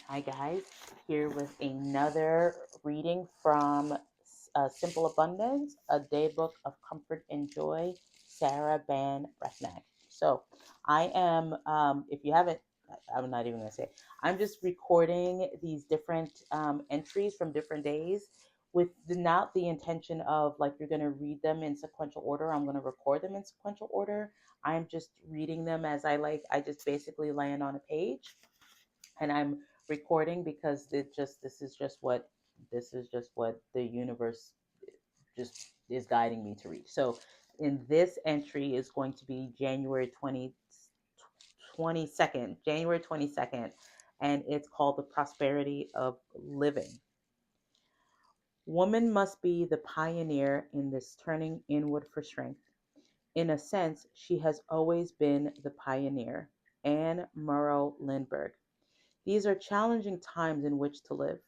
Hi, guys. Here with another reading from Simple Abundance, a daybook of comfort and joy, Sarah Ban Breathnach. So, I am, if you haven't, I'm not even going to say, I'm just recording these different entries from different days with not the intention of like you're going to read them in sequential order. I'm going to record them in sequential order. I'm just reading them as I like. I just basically land on a page and I'm recording because this is just what the universe just is guiding me to reach. So in this entry is going to be January 22nd, and it's called The Prosperity of Living. Woman must be the pioneer in this turning inward for strength. In a sense, she has always been the pioneer. Anne Morrow Lindbergh. These are challenging times in which to live,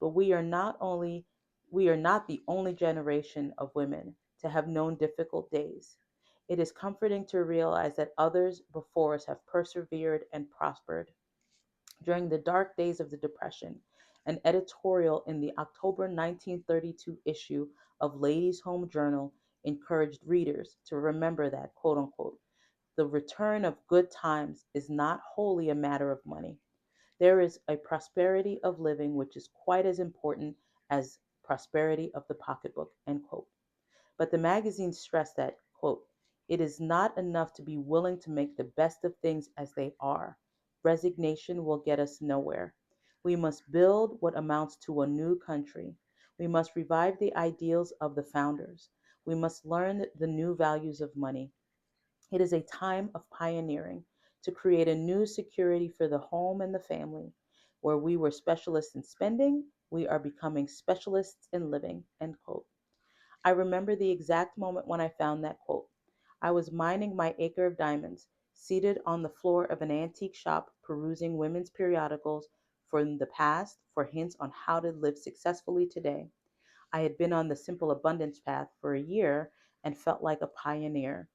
but we are not the only generation of women to have known difficult days. It is comforting to realize that others before us have persevered and prospered. During the dark days of the Depression, an editorial in the October 1932 issue of Ladies' Home Journal encouraged readers to remember that, quote unquote, the return of good times is not wholly a matter of money. There is a prosperity of living which is quite as important as prosperity of the pocketbook, end quote. But the magazine stressed that, quote, it is not enough to be willing to make the best of things as they are. Resignation will get us nowhere. We must build what amounts to a new country. We must revive the ideals of the founders. We must learn the new values of money. It is a time of pioneering to create a new security for the home and the family. Where we were specialists in spending, we are becoming specialists in living. End quote. I remember the exact moment when I found that quote. I was mining my acre of diamonds, seated on the floor of an antique shop, perusing women's periodicals from the past for hints on how to live successfully today. I had been on the simple abundance path for a year and felt like a pioneer.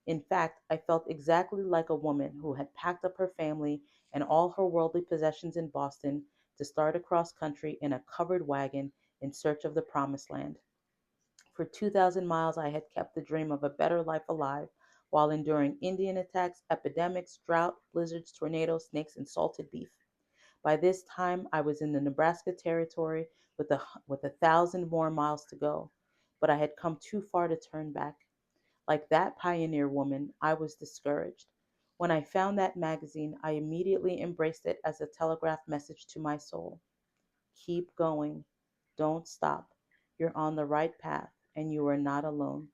In fact, I felt exactly like a woman who had packed up her family and all her worldly possessions in Boston to start across country in a covered wagon in search of the promised land. For 2,000 miles, I had kept the dream of a better life alive while enduring Indian attacks, epidemics, drought, blizzards, tornadoes, snakes, and salted beef. By this time, I was in the Nebraska Territory with 1,000 more miles to go, but I had come too far to turn back. Like that pioneer woman, I was discouraged. When I found that magazine, I immediately embraced it as a telegraph message to my soul. Keep going. Don't stop. You're on the right path, and you are not alone.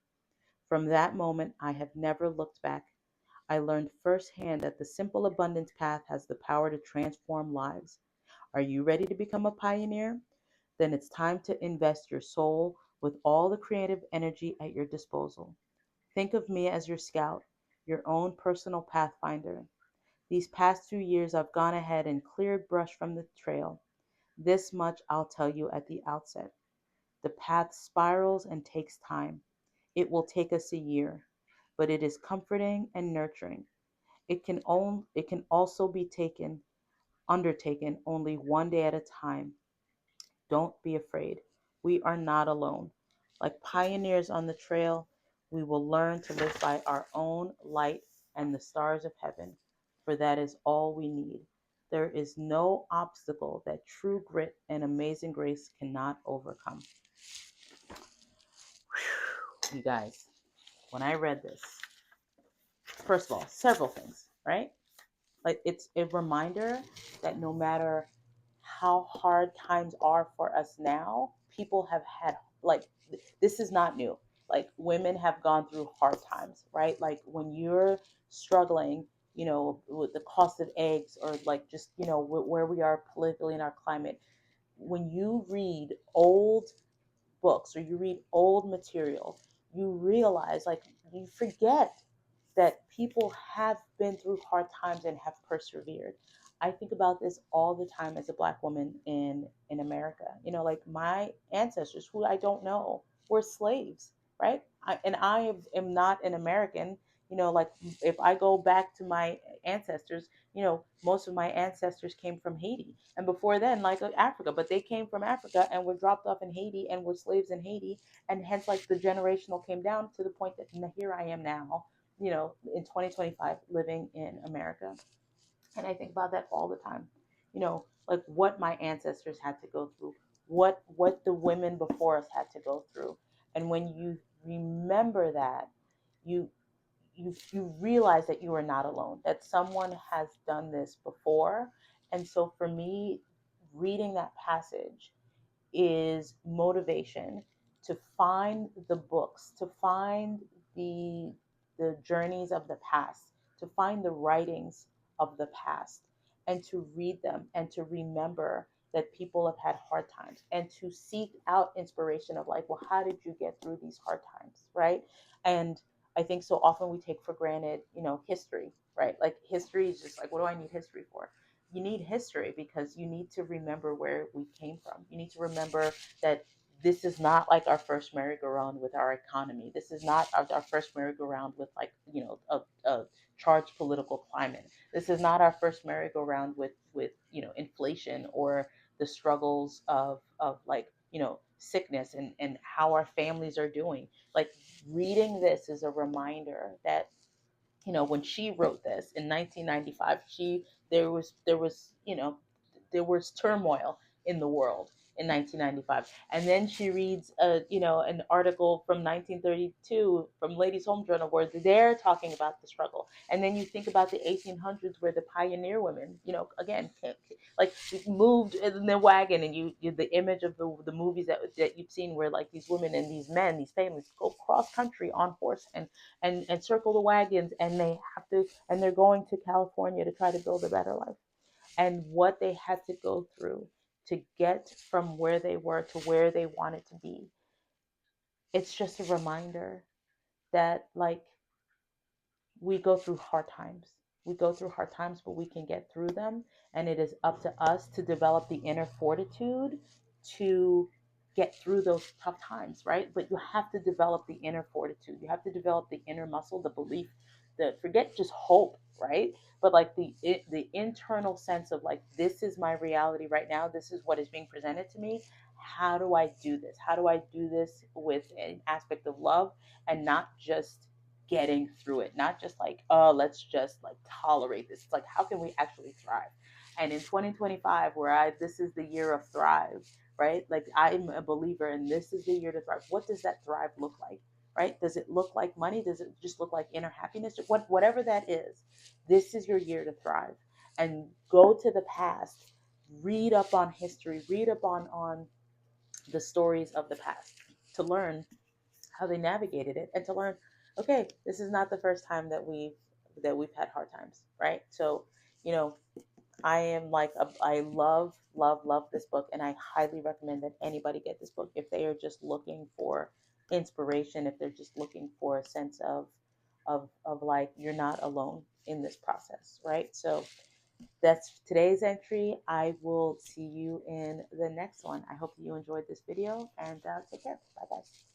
From that moment, I have never looked back. I learned firsthand that the simple abundance path has the power to transform lives. Are you ready to become a pioneer? Then it's time to invest your soul with all the creative energy at your disposal. Think of me as your scout, your own personal pathfinder. These past 2 years, I've gone ahead and cleared brush from the trail. This much I'll tell you at the outset. The path spirals and takes time. It will take us a year, but it is comforting and nurturing. It can also be undertaken only one day at a time. Don't be afraid. We are not alone. Like pioneers on the trail, we will learn to live by our own light and the stars of heaven, for that is all we need. There is no obstacle that true grit and amazing grace cannot overcome. You guys, when I read this, first of all, several things, right? Like it's a reminder that no matter how hard times are for us now, people have had like this is not new. Like women have gone through hard times, right? Like when you're struggling, with the cost of eggs or like just, where we are politically in our climate, when you read old books or you read old material, you realize like you forget that people have been through hard times and have persevered. I think about this all the time as a black woman in America. Like my ancestors, who I don't know, were slaves, right? And I am not an American. Like if I go back to my ancestors, most of my ancestors came from Haiti, and before then, like Africa, but they came from Africa and were dropped off in Haiti and were slaves in Haiti, and hence like the generational came down to the point that here I am now, in 2025 living in America. And I think about that all the time. Like what my ancestors had to go through, what the women before us had to go through. And when you remember that, you you realize that you are not alone, that someone has done this before. And so for me, reading that passage is motivation to find the books, to find the the journeys of the past, to find the writings of the past, and to read them and to remember that people have had hard times, and to seek out inspiration of like, well, how did you get through these hard times, right? And I think so often we take for granted, history, right? Like history is just like, what do I need history for? You need history because you need to remember where we came from. You need to remember that this is not like our first merry-go-round with our economy. This is not our first merry-go-round with like, a charged political climate. This is not our first merry-go-round with inflation or the struggles of like, sickness and how our families are doing. Like reading this is a reminder that when she wrote this in 1995, there was there was turmoil in the world in 1995. And then she reads an article from 1932 from Ladies Home Journal where they're talking about the struggle. And then you think about the 1800s where the pioneer women, again, like moved in the wagon, and you the image of the movies that you've seen where like these women and these men, these families go cross country on horse and circle the wagons, and they're going to California to try to build a better life. And what they had to go through to get from where they were to where they wanted to be. It's just a reminder that like we go through hard times. We go through hard times, but we can get through them. And it is up to us to develop the inner fortitude to get through those tough times, right? But you have to develop the inner fortitude. You have to develop the inner muscle, the belief, the forget just hope, right? But like the internal sense of like, this is my reality right now. This is what is being presented to me. How do I do this? How do I do this with an aspect of love and not just getting through it, not just like, oh, let's just like tolerate this. It's like, how can we actually thrive? And in 2025, where this is the year of thrive, right? Like I'm a believer and this is the year to thrive. What does that thrive look like? Right? Does it look like money? Does it just look like inner happiness? Whatever that is, this is your year to thrive. And go to the past, read up on history, read up on the stories of the past to learn how they navigated it, and to learn, okay, this is not the first time that we've had hard times, right? So, you know, I am like I love this book, and I highly recommend that anybody get this book if they are just looking for inspiration, if they're just looking for a sense of like, you're not alone in this process, right? So that's today's entry. I will see you in the next one. I hope you enjoyed this video, and take care. Bye bye.